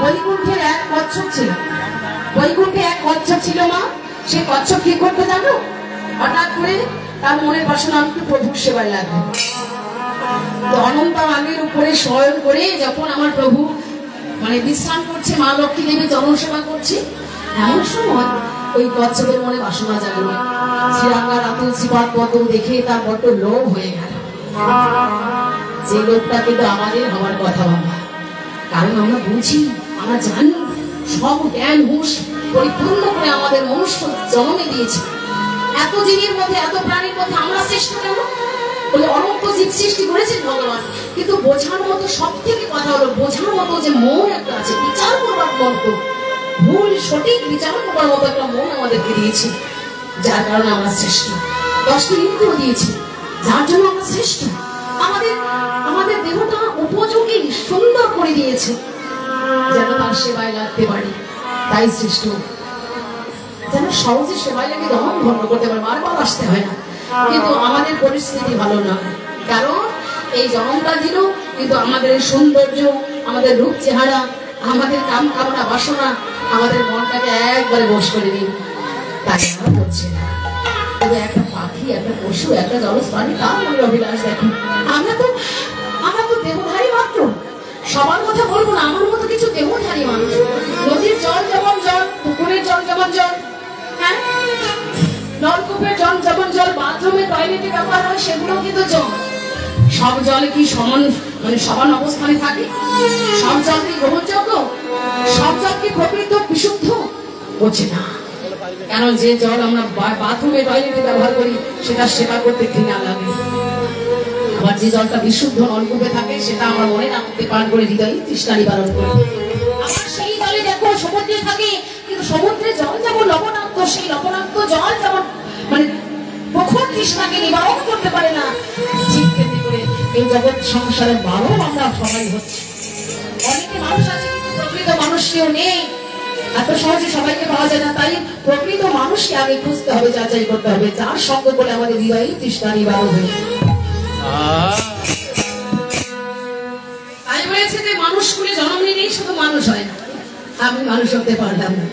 বৈকুণ্ঠের এক কচ্ছপ ছিল, বৈকুণ্ঠে এক কচ্ছপ ছিল মা। সে কচ্ছপ কি করতে জানো? হঠাৎ করে তার মনের বাসনা একটু প্রভুর সেবায় লাগবে। তো অনন্ত আগের উপরে শয়ন করে যখন আমার প্রভু মানে বিশ্রাম করছে, মা লক্ষ্মী দেবী জনসেবা করছে, এমন সময় ওই কচ্ছপের মনে বাসনা জাগলো। শ্রীরাঙ্গা রাতুল শ্রীপাদ পদ্ম দেখে তার বড্ড লোভ হয়ে গেল। যে লোভটা কিন্তু আমাদের হওয়ার কথা বাবা, কারণ আমরা বুঝি, আমরা জানি সব জ্ঞান হুঁশ পরিপূর্ণ করে আমাদের মনুষ্য জন্মে দিয়েছে। এত জীবের মধ্যে, এত প্রাণীর মধ্যে আমরা শ্রেষ্ঠ কেন? বলে অনন্ত জীব সৃষ্টি করেছেন ভগবান, কিন্তু বোঝার মতো সব থেকে কথা হলো বোঝার মতো যে মন একটা আছে, বিচার করবার মতো, ভুল সঠিক বিচার করবার মতো একটা মন আমাদেরকে দিয়েছে, যার কারণে আমরা শ্রেষ্ঠ। 10টি ইন্দ্রিয় দিয়েছে, যার জন্য আমরা শ্রেষ্ঠ। আমাদের দেহটা উপযোগী সুন্দর করে দিয়েছে যেন তার সেবায় লাগতে পারি, তাই শ্রেষ্ঠ। যেন সহজে সেবায় লাগে দমন ভন্ন করতে পারে, বারবার আসতে হয় না। কিন্তু আমাদের পরিস্থিতি ভালো না, কারণ এই জন্মটা দিল, কিন্তু আমাদের সৌন্দর্য, আমাদের রূপ চেহারা, আমাদের কাম কামনা বাসনা আমাদের মনটাকে একবারে বশ করে দিল, তাই আমরা করছে না। তবে একটা পাখি, একটা পশু, একটা জলজ প্রাণী, তার মনের অভিলাষ দেখো। আমরা তো দেহধারী মাত্র, সবার কথা বলবো না, আমার মতো কিছু দেহধারী মানুষ। নদীর জল যেমন জল, পুকুরের জল যেমন জল, হ্যাঁ, নলকূপের জল যেমন জল, বাথরুমে টয়লেটে ব্যবহার হয় সেগুলো কিন্তু জল। সব জলে কি সমান মানে সমান অবস্থানে থাকে? সব জল কি গ্রহণযোগ্য? সব জল কি প্রকৃত বিশুদ্ধ? হচ্ছে না। কেন যে জল আমরা বাথরুমে টয়লেটে ব্যবহার করি সেটা সেবা করতে ঘৃণা লাগে, আবার যে জলটা বিশুদ্ধ নলকূপে থাকে সেটা আমার মনে না করতে পান করে হৃদয় তৃষ্ণা নিবারণ করে। আবার সেই জলে দেখো সমুদ্রে থাকে, কিন্তু সমুদ্রের জল যেমন লবণাক্ত, সেই লবণাক্ত জল যেমন মানে প্রখর তৃষ্ণাকে নিবারণ করতে পারে না, ঠিক তেমনি করে এই জগৎ সংসারে বারো আমরা সবাই হচ্ছে। অনেকে মানুষ আছে কিন্তু প্রকৃত মানুষ কেউ নেই, এত সহজে সবাইকে পাওয়া যায় না। তাই প্রকৃত মানুষকে আগে খুঁজতে হবে, যাচাই করতে হবে, যার সঙ্গ করে আমাদের হৃদয়ে তৃষ্ণা নিবারণ হয়ে। তাই বলেছে যে মানুষ কুলে জন্ম নিলেই শুধু মানুষ হয় না, আমি মানুষ হতে পারলাম না।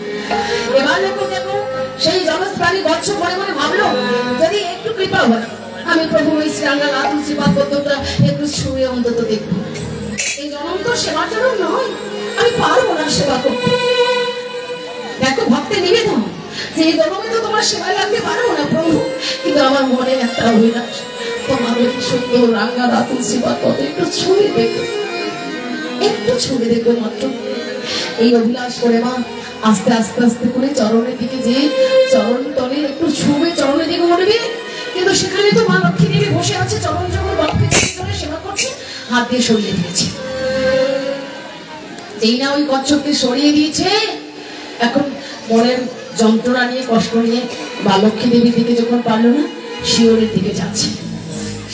এবার দেখো সেই জগৎ প্রাণী গচ্ছ মনে মনে ভাবলো, যদি একটু কৃপা হয় আমি প্রভু ওই শ্রীরাঙ্গা রাতুল শ্রীপাদ পদ্মটা একটু ছুঁয়ে অন্তত দেখবো। এই জন্ম তো সেবার জন্য নয়, আমি পারবো না সেবা করতে। দেখো ভক্তের নিবেদন যে এই জন্মে তো তোমার সেবায় লাগতে পারবো না প্রভু, কিন্তু আমার মনে একটা অভিলাষ, তোমার ওই সুন্দর রাঙ্গা রাতুল শ্রীপাদ পদ্ম একটু ছুঁয়ে দেখো, একটু ছুঁয়ে দেখো মাত্র। এই অভিলাষ করে মা আস্তে আস্তে আস্তে করে চরণের দিকে, যে চরণ তলে একটু ছুঁয়ে চরণের দিকে মরবে, কিন্তু সেখানে তো মা লক্ষ্মী দেবী বসে আছে, চরণ যখন লক্ষ্মী সেবা করছে, হাত দিয়ে সরিয়ে দিয়েছে। যেই না ওই কচ্ছপকে সরিয়ে দিয়েছে, এখন মনের যন্ত্রণা নিয়ে কষ্ট নিয়ে মা লক্ষ্মী দেবীর দিকে যখন পারলো না, শিওরের দিকে যাচ্ছে।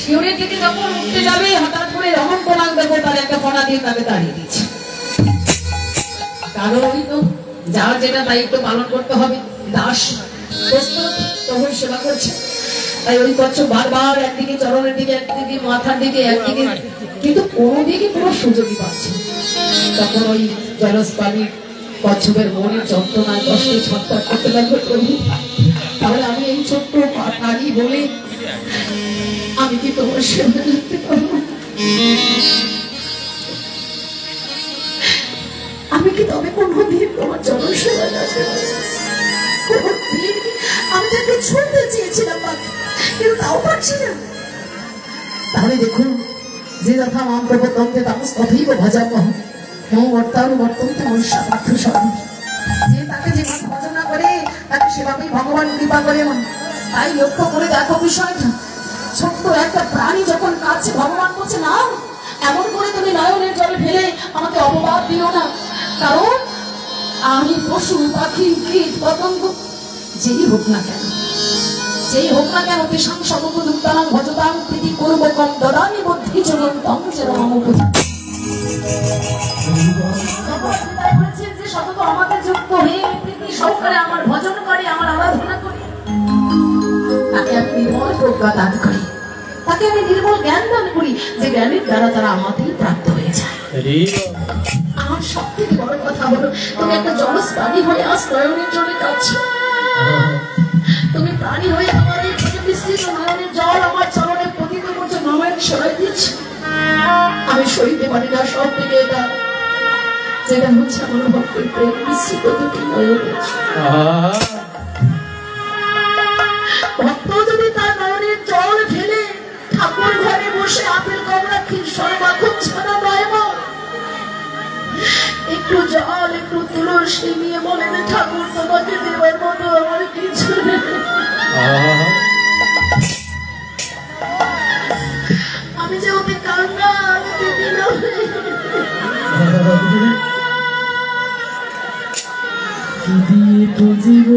শিওরের দিকে যখন উঠতে যাবে, হঠাৎ করে রহন কোনাক দেখো তার একটা ফনা দিয়ে তাকে দাঁড়িয়ে দিচ্ছে। কারণ ওই তো যার যেটা দায়িত্ব পালন করতে হবে, দাস প্রস্তুত প্রভুর সেবা করছে। তাই ওই কচ্ছপ বারবার একদিকে চরণের দিকে, একদিকে মাথার দিকে, একদিকে, কিন্তু কোনো দিকে কোনো সুযোগই পাচ্ছে। তখন ওই জলজ প্রাণী কচ্ছপের মনের যন্ত্রণায় কষ্টে ছটফট করতে লাগলো, প্রভু তাহলে আমি এই ছোট্ট প্রাণী বলে আমি কি তোমার সেবা করতে পারবো? আমি কি তবে কোনদিন তোমার জনসেবা করতে পারবো? কোনদিন আমি তাকে ছুঁতে চেয়েছিলাম কিন্তু তাও পারছি না। তাহলে দেখুন, যে যথা মাম প্রবর্তন্তে তামস তথৈব ভজামহ মম বর্তানুবর্তন্তে মনুষ্য পার্থ স্বরূপ। যে তাকে যেভাবে ভজনা করে তাকে সেভাবেই ভগবান কৃপা করে। তাই লক্ষ্য করে দেখো বিষয়টা, ছোট্ট একটা প্রাণী যখন কাছে ভগবান বলছে না এমন করে তুমি নয়নের জলে ফেলে আমাকে অপবাদ দিও না, কারণ আমি পশু পাখি কীট পতঙ্গ যেই হোক না কেন, যেই হোক না কেন, তেষাং সমুপযুক্তানাং ভজতাং প্রীতি পূর্বকং দদামি বুদ্ধি চলন্তং চেরমমুপযুক্তং। যে সতত আমাদের যুক্ত হয়ে প্রীতি সহকারে আমার ভজন করে, আমার আরাধনা করে, তাকে আমি নির্মল প্রজ্ঞা দান করি, তাকে আমি নির্মল জ্ঞান দান করি, যে জ্ঞানের দ্বারা তারা আমাতেই প্রাপ্ত হয়ে যায়। আর সব থেকে বড় কথা হলো, তুমি একটা জলস প্রাণী হয়ে আজ নয়নের জলে কাঁদছো। তুমি প্রাণী হয়ে আমার এই বিস্তৃত নয়নের জল আমার চরণে পতিত করছো, নয়ন সরাই দিচ্ছ। আমি সইতে পারি না সব থেকে এটা, যেটা হচ্ছে আমার ভক্তের প্রেম মিশ্রিত দুটি নয়নের। ভক্ত যদি তার নয়নের জল ফেলে ঠাকুর ঘরে বসে আপেল কমলা ক্ষীর মাখন ছানা নয় মা, একটু জল একটু তুলসী নিয়ে বলে যে ঠাকুর তোমাকে দেবার মতো আমার কিছু নেই। আমি যে ওতে কান্না বুঝিব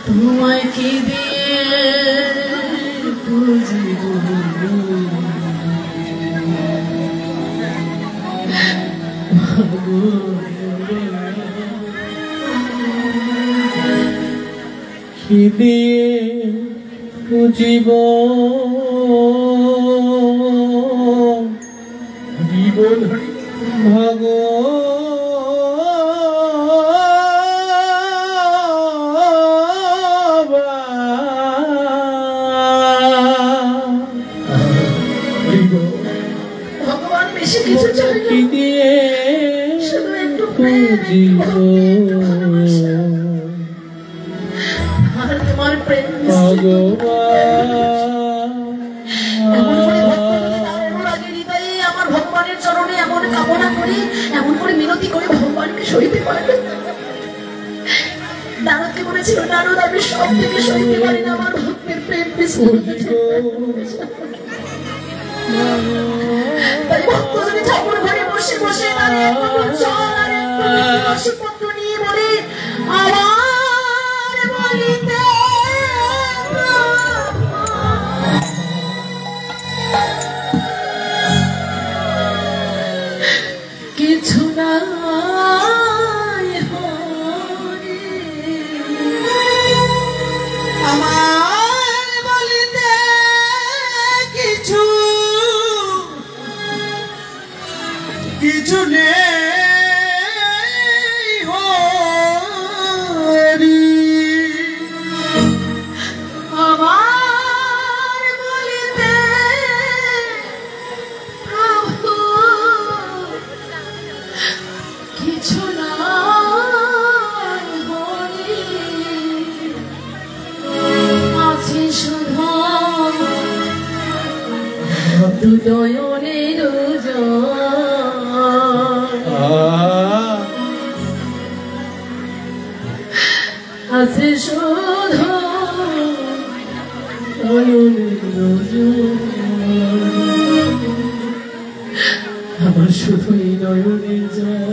তোমায় কি দিয়ে বুঝিব কি দিয়ে বুঝিব জীবন ভগবান বেশি কিছু চাই না, শুধু একটু প্রেম আর তোমার প্রেম আমার ভগবানের চরণে এমন কামনা করি, এমন করে মিনতি করে ভগবানকে সইতে পারবে। নারদকে বলেছিল, নারদ আমি সব থেকে সইতে পারি না আমার ভক্তের প্রেম বিস্ফোরিত। তাই ভক্ত যদি ঠাকুর ঘরে বসে বসে পত্র নিয়ে বলে আমার বলিতে কিছু না আমার বলিতে কিছু কিছু নেই হরি, আমার বলিতে প্রভু কিছু নাই হরি, আছে শুধু দুদয়নের আছে শুধু আমার শুধুই নয়নের জল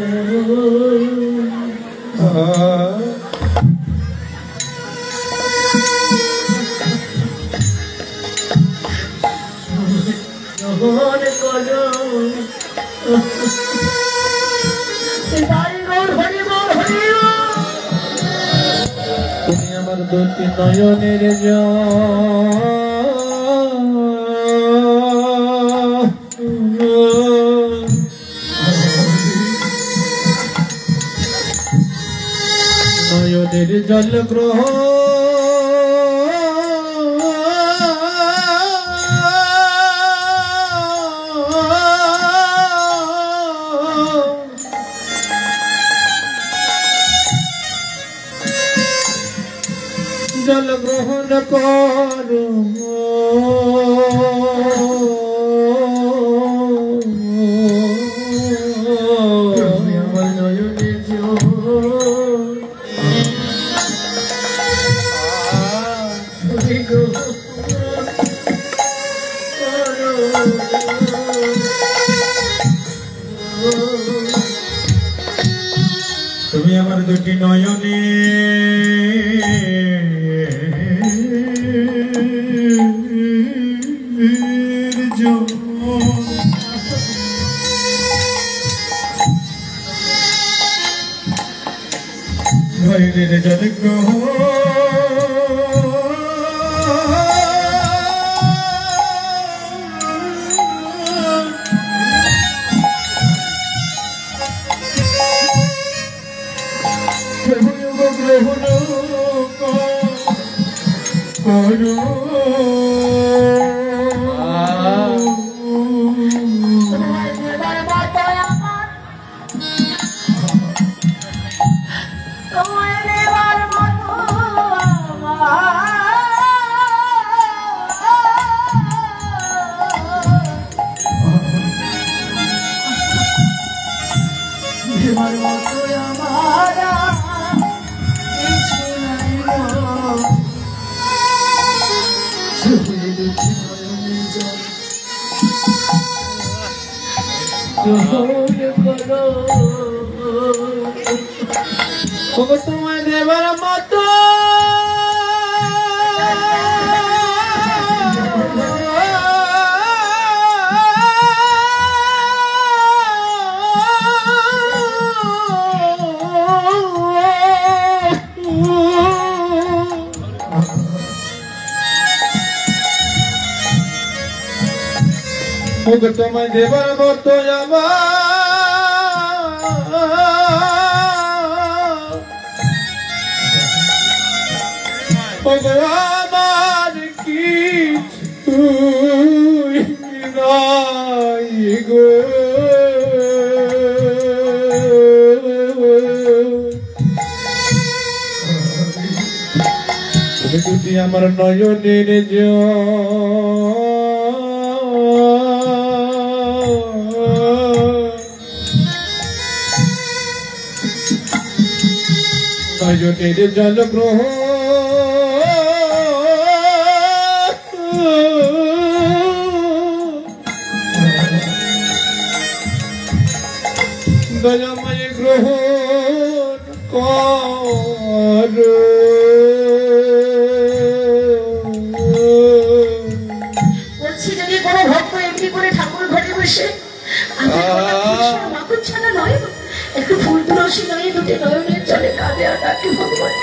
করো তুমি আমার দুটি নয়নের নয়নের জল গ্রহণ জল গ্রহণ করো আমার নয়নের জল তুমি আমার দুটি নয়নে নয়নের জল গ্রহণ গ্রহণ করো তোমায় দেবার মতো তোমায় দেবার মতো আমার কিছু নাই গো তুমি যদি আমার নয়নের নয়নের জল গ্রহণ দয়াময় গ্রহণ কর বলছি যদি কোনো ভক্ত এমনি করে ঠাকুর ঘরে বসে মাকুর ছাড়া নয় একটু ফুল তুলসী নয় দুটি নয়নের জলে কাঁদে আর ডাকে ভগবান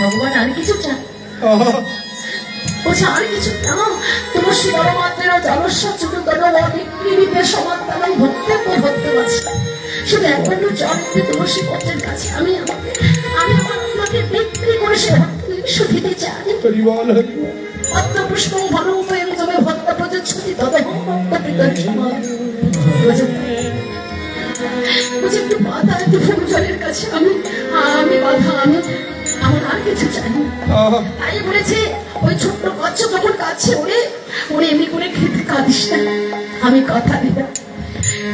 ভগবান আর কিছু চান বলছে আর কিছু না তুলসী পরমাত্মের জলস্বর চতুর্দল অনেক সমান্তরাল ভক্তের পর ভক্ত আছে শুধু একবার জল দিতে তুলসী পত্রের কাছে আমি আমার আত্মাকে বিক্রি করে সে ভক্তকে ঈশ্বর দিতে চাই পদ্মপুষ্প ভালো উপায় তবে ভক্ত প্রযোজ্যতি তবে একটু বাধা একটু ফুল জলের কাছে আমি বাধা আমার আর কিছু চাই না তাই বলেছে ওই ছোট্ট বাচ্চা যখন কাছে ওরে এমনি করে খেতে কাঁদিস না আমি কথা দিলাম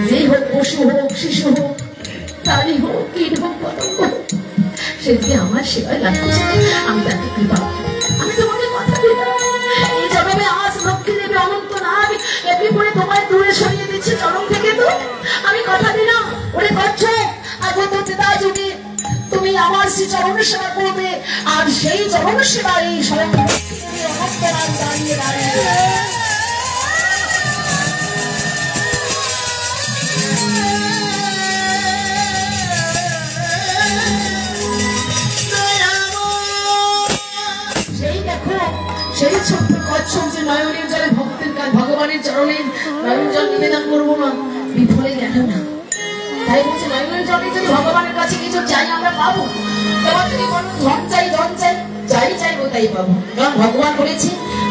যেই হোক পশু হোক শিশু হোক প্রাণী হোক কীট হোক পতঙ্গ হোক সে যদি আমার সেবায় লাগতে চায় আমি তাকে কৃপা আমি তোমাকে কথা দিলাম এই জন্মে আজ লক্ষ্মী দেবী অনন্ত নাগ এমনি করে তোমায় দূরে সরিয়ে দিচ্ছে চরম থেকে তো আমি কথা দিলাম ওরে করছ আগত পিতা যুগে তুমি আমার শ্রী চরণ সেবা করবে আর সেই চরণ সেবা এই স্বয়ং অনন্ত নাগ দাঁড়িয়ে দাঁড়িয়ে সেই ছোট্ট কচ্ছপ যে নয়নের জলে ভক্তের কাজ ভগবানের চরণে নয়ন জল নিবেদন করবো না বিফলে গেল না তাই বলছে নয়নের জলে যদি ভগবানের কাছে কিছু চাই আমরা পাবো তোমার যদি কোনো ধন চাই যাই চাইবো তাই পাবো কারণ ভগবান বলেছে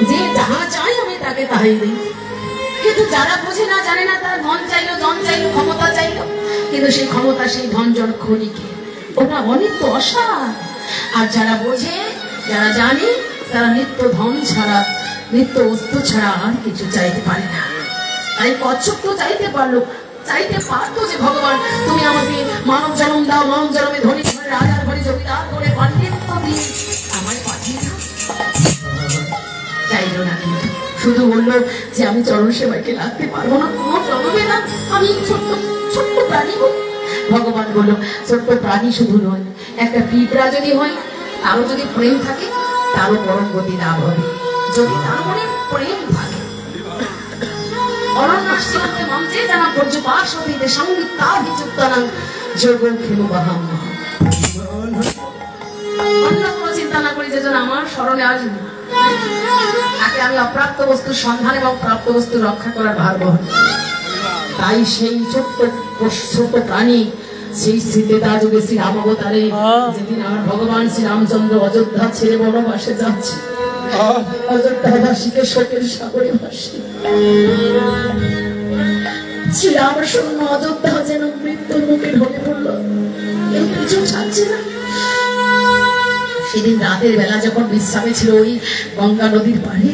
যে যাহা চাই আমি তাকে তাহাই দিই কিন্তু যারা বোঝে না জানে না তারা ধন চাইলো ক্ষমতা চাইলো কিন্তু সেই ক্ষমতা সেই ধন জন ক্ষণিকে ওটা অনিত্য অসার আর যারা বোঝে যারা জানে তারা নিত্য ধন ছাড়া নিত্য বস্তু ছাড়া আর কিছু চাইতে পারে না তাই কচ্ছপ তো চাইতে পারতো যে ভগবান তুমি আমাকে মানব জন্ম দাও মানব জন্মে ধনী ঘরে রাজার ঘরে জমিদার করে পাণ্ডিত্য দিয়ে আমায় পাঠিয়ে দাও চাইলো না কিন্তু শুধু বললো যে আমি চরণ সেবাকে লাগতে পারবো না কোনো জন্মে না আমি ছোট্ট প্রাণী ভগবান বললো ছোট্ট প্রাণী শুধু নয় একটা পিঁপড়া যদি হয় তারও যদি প্রেম থাকে তারও পরম গতি লাভ হবে যদি তার মনে প্রেম থাকে অরণ্য সীমান্তে মঞ্চে জানা পর্যপাশ হইতে সঙ্গীত তা বিযুক্ত যোগ খেলু বাহাম অন্য কোনো চিন্তা না করি যে যেন আমার স্মরণে আসবে, তাকে আমি অপ্রাপ্ত বস্তুর সন্ধান এবং প্রাপ্ত বস্তু রক্ষা করার ভার বহন। তাই সেই ছোট্ট ছোট প্রাণী সেই শ্রীতেতা যুগে শ্রী রাম অবতারে যেদিন আমার ভগবান শ্রী রামচন্দ্র অযোধ্যা ছেড়ে বনবাসে যাচ্ছে, অযোধ্যাবাসীকে শোকের সাগরে ভাসে, শ্রীরাম শূন্য অযোধ্যা যেন মৃত্যুর মুখে ঢলে পড়ল, কেউ কিছু ছাড়ছে না। সেদিন রাতের বেলা যখন বিশ্রামে ছিল ওই গঙ্গা নদীর পাড়ে,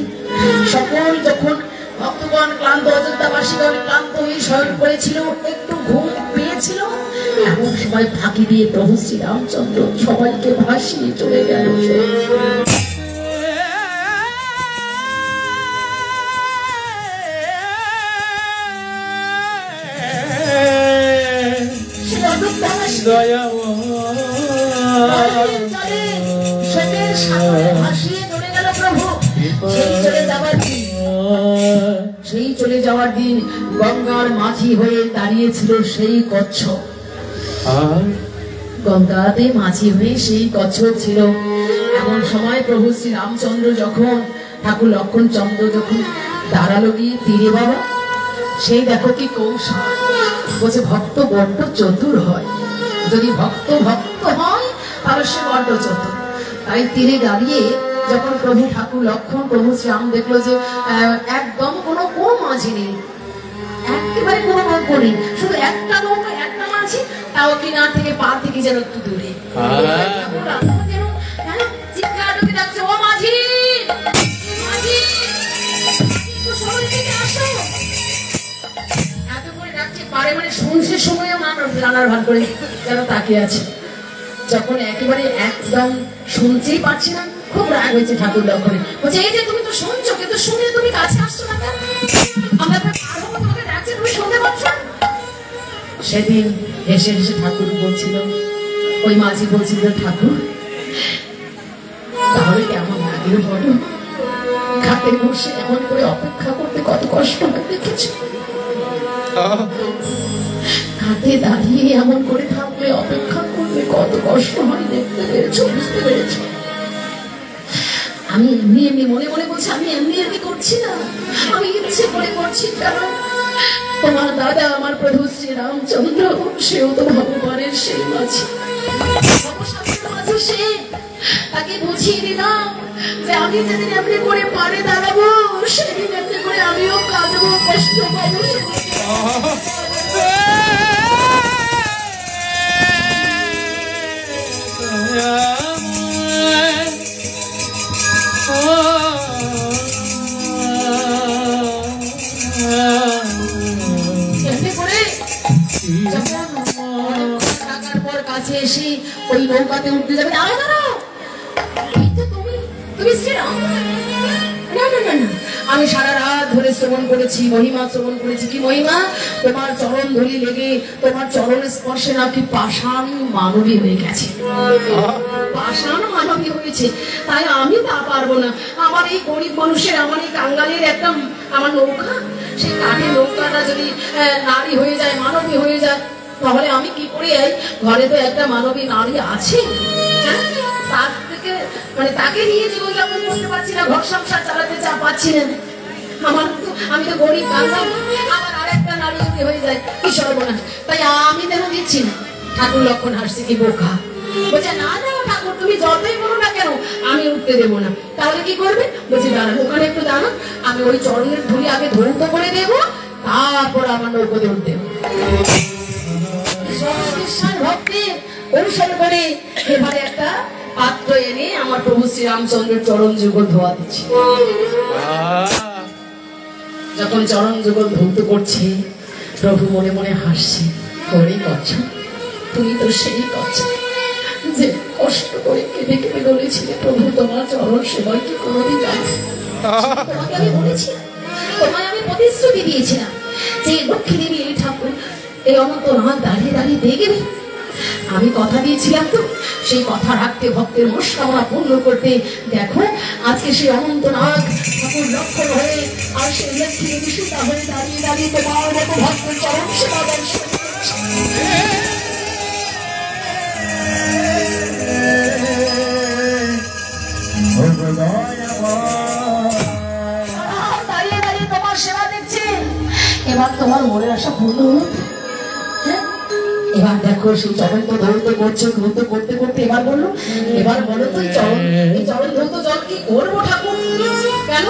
সকল যখন ভক্তগণ ক্লান্ত, অযোধ্যাবাসীগণ ক্লান্ত হয়ে শয়ন করেছিল, একটু ঘুম পেয়েছিল, এমন সময় ফাঁকি দিয়ে প্রভু শ্রী রামচন্দ্র সবাইকে ভাসিয়ে চলে গেল। সেই চলে যাওয়ার দিন গঙ্গার মাঝি হয়ে দাঁড়িয়েছিল সেই কচ্ছপ, গঙ্গাতে মাঝি হয়ে সেই কচ্ছপ ছিল। এমন সময় প্রভু শ্রী রামচন্দ্র যখন ঠাকুর লক্ষণ চন্দ্র যখন দাঁড়ালো গিয়ে তীরে, বাবা সেই দেখো কি কৌশল, বলছে ভক্ত বড্ড চতুর হয়, যদি ভক্ত হয় তাহলে সে বড্ড চতুর। তাই তীরে দাঁড়িয়ে যখন প্রভু ঠাকুর লক্ষণ প্রভু শ্রীরাম দেখলো যে একদম কোনো মাঝি নেই, একেবারে কোনো নৌকো নেই, শুধু একটা নৌকা একটা মাঝি, তাও কিনার থেকে পা থেকে যেন একটু দূরে, চিৎকার করে ডাকছে, ও মাঝি মাঝি আসো, এত করে ডাকছে পারে মানে শুনছে সময়ও রান্নার ভাগ করে যেন তাকিয়ে আছে। যখন একেবারে একদম শুনতেই পাচ্ছি না, খুব রাগ হয়েছে ঠাকুর লক্ষণে, বলছে এই যে তুমি তো শুনছো কিন্তু শুনে তুমি কাছে আসছো না কেন, আমরা তোমাকে ডাকছি তুমি শুনতে পাচ্ছ। সেদিন এসে ঠাকুর বলছিল, ওই মাঝি বলছিল, ঠাকুর তাহলে কেমন লাগে বলো, ঘাটে বসে এমন করে অপেক্ষা করতে কত কষ্ট হয় দেখেছো, ঘাটে দাঁড়িয়ে এমন করে থাকলে অপেক্ষা করলে কত কষ্ট হয় দেখতে পেরেছো, বুঝতে পেরেছো। আমি এমনি মনে মনে বলছি, আমি এমনি করছি না, আমি ইচ্ছে করে করছি, কারণ তোমার দাদা আমার প্রভু শ্রী রামচন্দ্র সেও তো ভগবানের সেই মাঝি, সে তাকে বুঝিয়ে দিলাম যে আমি যেদিন এমনি করে পারে দাঁড়াবো সেদিন এমনি করে আমিও কাঁদবো, কষ্ট পাবো। কাছে এসে ওই নৌকাতে উঠতে যাবে, আমি সারা রাত ধরে শ্রবণ করেছি, মহিমা শ্রবণ করেছি, কি মহিমা, তোমার চরণ ধরি লেগে তোমার চরণের স্পর্শে নাকি পাষাণ মানবী হয়ে গেছে, পাষাণ মানবী হয়েছে, তাই আমি তা পারবো না। আমার এই গরিব মানুষের, আমার এই কাঙ্গালের একটা আমার নৌকা, সেই কাঠের নৌকাটা যদি নারী হয়ে যায়, মানবী হয়ে যায়, তাহলে আমি কি করে যাই, ঘরে তো একটা মানবী নারী আছে, তার থেকে মানে তাকে নিয়ে জীবনযাপন করতে পারছি না, ঘর সংসার চালাতে পারছি না, আমি তো গরিব কাঙ্গাল, আমার আর একটা নারী যদি হয়ে যায় কি সর্বনাশ, তাই আমি দেহ দিচ্ছি না। ঠাকুর লক্ষণ হাসছে, কি বোকা, বলছে না না ঠাকুর তুমি যতই বলো না কেন আমি উঠতে দেবো না। তাহলে কি করবে, বলছে দাঁড়ান ওখানে একটু দাঁড়ান, আমি ওই চরণের ধুলি আগে ধৌত করে দেবো, তারপর আমার নৌকোতে উঠতে দেবো। ভক্তের অনুসরণ করে এবারে একটা পাত্র এনে আমার প্রভু শ্রী রামচন্দ্রের চরণ যুগল ধোয়া দিচ্ছে। যখন চরণ যুগল ধৌত করছে, প্রভু মনে মনে হাসছে, করে করছো তুমি তো সেই করছো যে কষ্ট করে কেঁদে কেঁদে বলেছিলে প্রভু তোমার চরণ সেবায় কি কোনোদিন জানো, তোমাকে আমি বলেছিলাম, তোমায় আমি প্রতিশ্রুতি দিয়েছিলাম যে লক্ষ্মী দেবী এই ঠাকুর এই অনন্ত নাথ দাঁড়িয়ে দাঁড়িয়ে দেখবে, আমি কথা দিয়েছিলাম তো, সেই কথা রাখতে ভক্তের মনস্কামনা পূর্ণ করতে দেখো আজকে সেই অনন্ত নাথ ঠাকুর লক্ষণ হয়ে আর সেই লক্ষ্মী দেবী সীতা হয়ে দাঁড়িয়ে দাঁড়িয়ে তোমার মতো ভক্তের চরণ সেবা দর্শন। এবার তোমার মনের আশা পূর্ণ হলো? হ্যাঁ, এবার দেখো সেই চরণ তো ধৌত করছে, ধৌত করতে করতে এবার বললো, এবার বলো তো এই চরণ ধৌত জল কি করবো ঠাকুর? কেন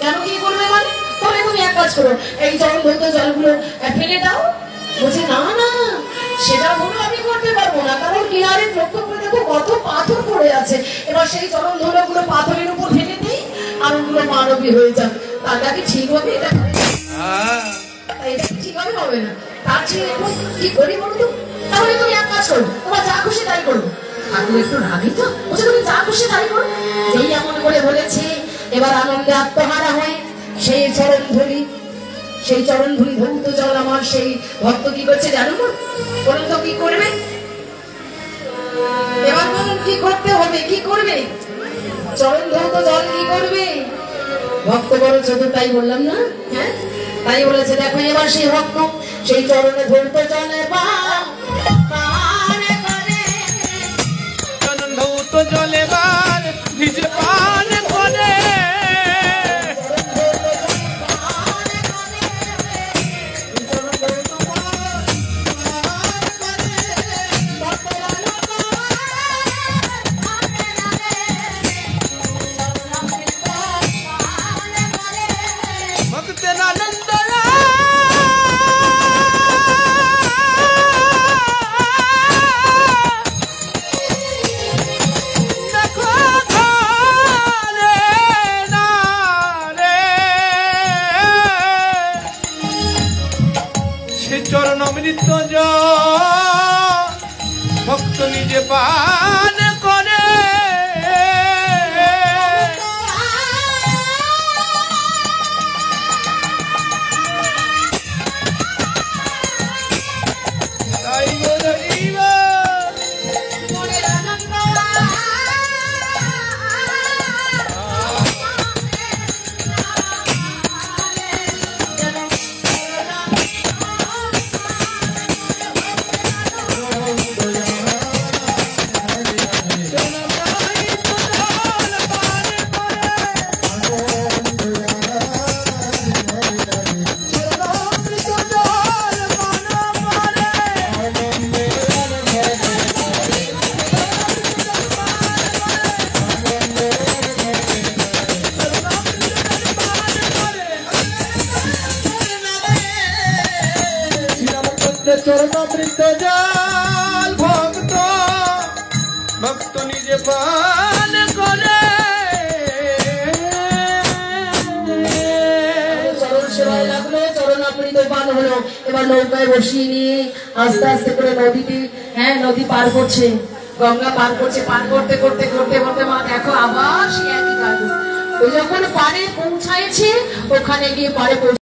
কেন কি করবে মানে? তাহলে তুমি এক কাজ করো, এই চরণ ধৌত জলগুলো ফেলে দাও। বলছে না না, সেটা হলো আমি করতে পারবো না, কারণ কিনারে লক্ষ্য করে দেখো কত পাথর পড়ে আছে। এবার সেই চরণ ধৌতগুলো পাথরের উপর ফেলে দিই আর ওগুলো মানবী হয়ে যাক, তাহলে কি ঠিক হবে? এটা ঠিক হবে? হবে না। তার চেয়ে এখন কি করি বলো তো? তাহলে তুমি এক কাজ করো, তোমার যা খুশি তাই করবো। আর তুমি একটু রাগি তো, বলছে তুমি যা খুশি তাই করো। যেই এমন করে বলেছে, এবার আনন্দে আত্মহারা হয়ে সেই চরণ ধুলি ধৌত জল আমার সেই ভক্ত কি করছে জানো না? বলুন তো কি করবে? এবার বলুন কি করতে হবে, কি করবে? চরণ ধৌত জল কি করবে? ভক্ত বড় চতুর্থাই বললাম না? হ্যাঁ, তাই বলেছে। দেখো এবার সেই ভক্ত সেই চরণে ধৌত জলে ধৌত জলে বার নিজে পান করে ভক্তের আনন্দ চরণ অমৃত ভক্ত নিজে পান করে। চরণ অমৃত জল ভক্ত নিজে পান করে। চরণ সেবায় লাগলো, চরণ অমৃত পান হলো। এবার নৌকায় বসিয়ে নিয়ে আস্তে আস্তে করে নদীতে, হ্যাঁ নদী পার করছে, গঙ্গা পার করছে। পার করতে করতে করতে করতে মা দেখো আবার সে একই কাজ। ওই যখন পারে পৌঁছাইছে, ওখানে গিয়ে পারে